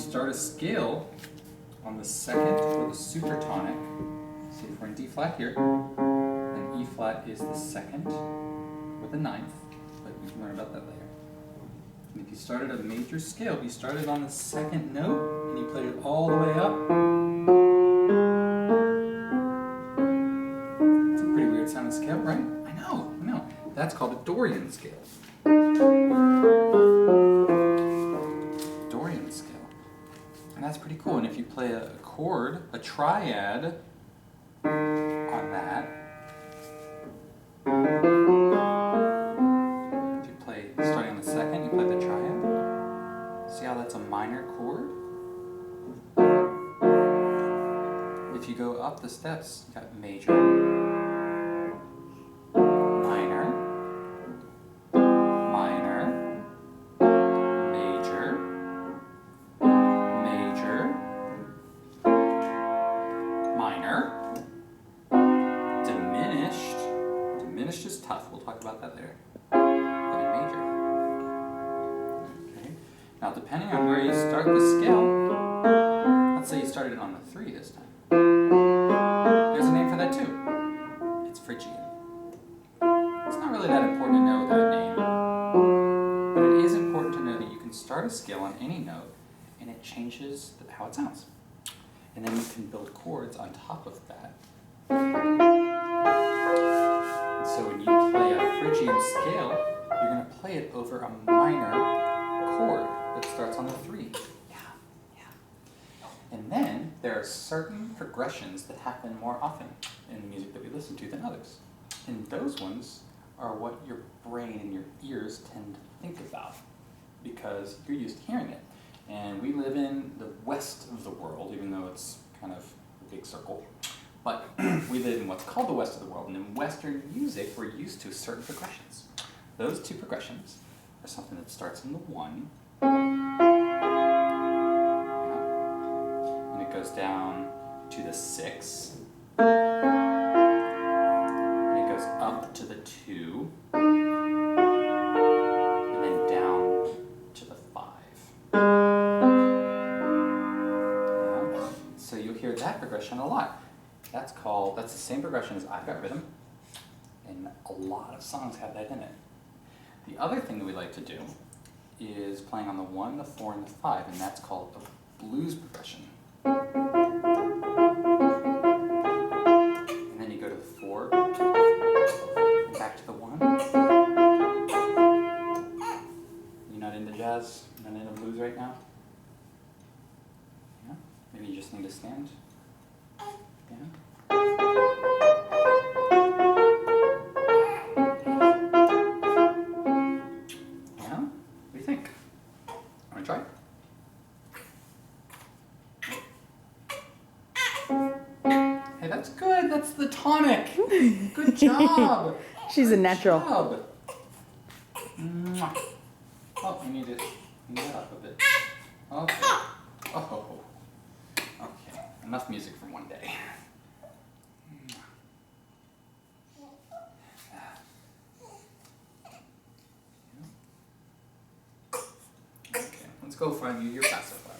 start a scale on the second or the supertonic, see if we're in D flat here, then E flat is the second or the ninth, but we can learn about that later. And if you started a major scale, if you started on the second note and you played it all the way up, it's a pretty weird sounding scale, right? I know. That's called a Dorian scale. Dorian scale. And that's pretty cool. And if you play a chord, a triad on that, if you play starting on the second, you play the triad. See how that's a minor chord? If you go up the steps, you got major, minor, major, minor, diminished. Diminished is tough. We'll talk about that later. And major. Okay. Now, depending on where you start the scale, let's say you started it on the 3 this time. There's a name for that too. It's Phrygian. It's not really that important to know that name, but it is important to know that you can start a scale on any note and it changes how it sounds. And then you can build chords on top of that. And so when you play a Phrygian scale, you're going to play it over a minor chord that starts on the 3. And then there are certain progressions that happen more often in the music that we listen to than others. And those ones are what your brain and your ears tend to think about because you're used to hearing it. And we live in the west of the world, even though it's kind of a big circle. But we live in what's called the west of the world, and in Western music, we're used to certain progressions. Those 2 progressions are something that starts in the 1, and it goes down to the 6, and it goes up to the 2, and then down to the 5. So you'll hear that progression a lot. That's the same progression as I've Got Rhythm, and a lot of songs have that in it. The other thing that we like to do is playing on the 1, the 4, and the 5, and that's called a blues progression. And then you go to the 4, and back to the 1. You're not into jazz? You're not into blues right now? Yeah? Maybe you just need to stand? Yeah? Yeah? What do you think? Want to try? Hey, that's good. That's the tonic. Good job. She's a natural. Good job. Mwah. Oh, you need to clean that up a bit. Okay. Oh. Okay. Enough music for one day. Okay. Let's go find you your pacifier.